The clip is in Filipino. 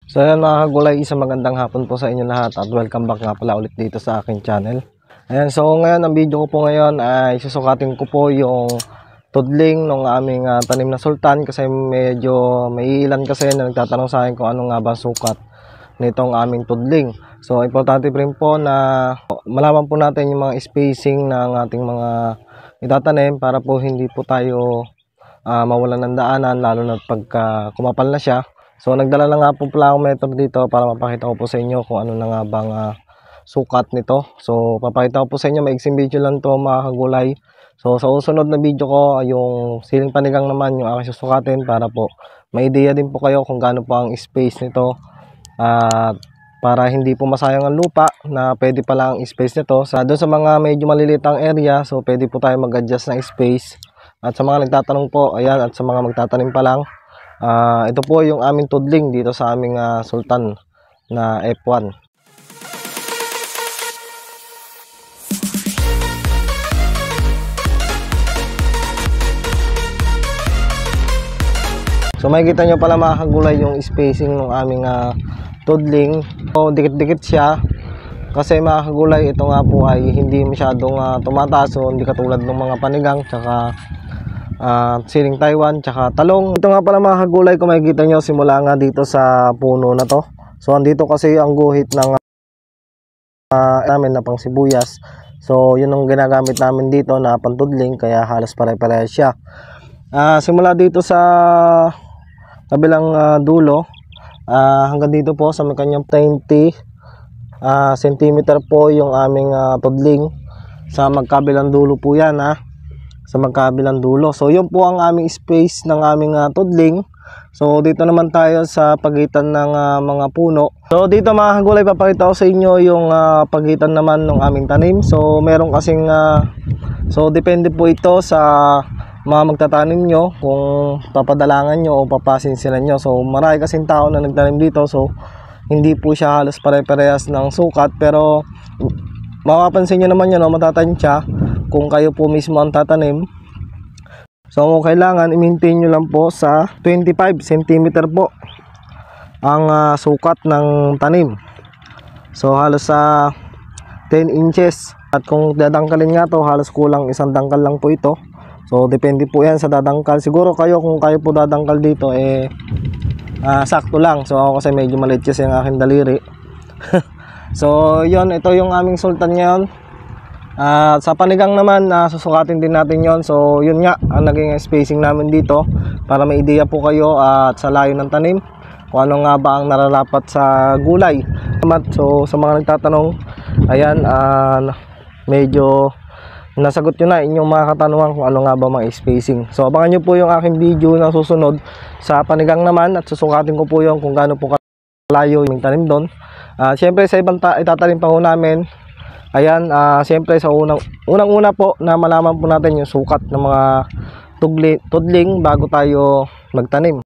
So ayan mga kagulay, isang magandang hapon po sa inyo lahat at welcome back nga pala ulit dito sa aking channel. Ayan, so ngayon ang video ko po ngayon ay susukatin ko po yung tudling ng aming tanim na sultan kasi medyo may ilan kasi na nagtatanong sa akin kung ano nga ba sukat nitong aming tudling. So importante rin po na malaman po natin yung mga spacing ng ating mga itatanim para po hindi po tayo mawalan ng daanan lalo na pagka kumapal na siya. So nagdala na nga po pala akong method dito para mapakita ko po sa inyo kung ano na nga bang sukat nito. So papakita ko po sa inyo, maiksing video lang to mga kagulay. So sa susunod na video ko, yung siling panigang naman yung aking susukatin para po may idea din po kayo kung gaano po ang space nito. Para hindi po masayang ang lupa na pwede pala ang space nito. Doon sa mga medyo malilitang area, so pwede po tayo mag-adjust ng space. At sa mga nagtatanong po, ayan, at sa mga magtatanim pa lang, ito po yung aming tudling dito sa aming sultan na F1. So makikita nyo pala mga kagulay yung spacing ng aming tudling. So dikit-dikit siya kasi mga kagulay, ito nga po ay hindi masyadong tumataas. So hindi katulad ng mga panigang tsaka siling Taiwan tsaka talong. Ito nga pala mga kagulay, kung makikita nyo simula nga dito sa puno na to. So andito kasi ang guhit ng namin na pang sibuyas. So yun ang ginagamit namin dito na pantudling, kaya halos pare-parehas siya. Simula dito sa kabilang dulo hanggang dito po sa may kanyang 20 cm po yung aming tudling. Sa magkabilang dulo po yan sa magkabilang dulo. So yun po ang aming space ng aming tudling. So dito naman tayo sa pagitan ng mga puno. So dito mga kagulay, papakita ko sa inyo yung pagitan naman ng aming tanim. So meron kasing so depende po ito sa mga magtatanim nyo kung papadalangan nyo o papasinsinan nyo. So marami kasing tao na nagtanim dito, so hindi po siya halos pare-parehas ng sukat. Pero mapapansin nyo naman yun, matatansya kung kayo po mismo ang tatanim. So kailangan i-maintain nyo lang po sa 25 cm po ang sukat ng tanim. So halos sa 10 inches. At kung dadangkalin nga to, halos kulang isang dangkal lang po ito. So depende po yan sa dadangkal. Siguro kayo, kung kayo po dadangkal dito sakto lang. So ako kasi medyo maliit kasi ang aking daliri. So yon, ito yung aming sultan ngayon. Sa panigang naman, susukatin din natin yon. So yun nga ang naging spacing namin dito para may idea po kayo at sa layo ng tanim kung ano nga ba ang nararapat sa gulay. So sa mga nagtatanong, ayan, medyo nasagot nyo na inyong mga katanungan kung ano nga ba mga spacing. So abangan nyo po yung aking video na susunod sa panigang naman at susukatin ko po yung kung gaano po kalayo yung tanim doon. Siyempre sa ibang itatanim pa po namin, ayan, siyempre sa unang-una po na malaman po natin yung sukat ng mga tudling bago tayo magtanim.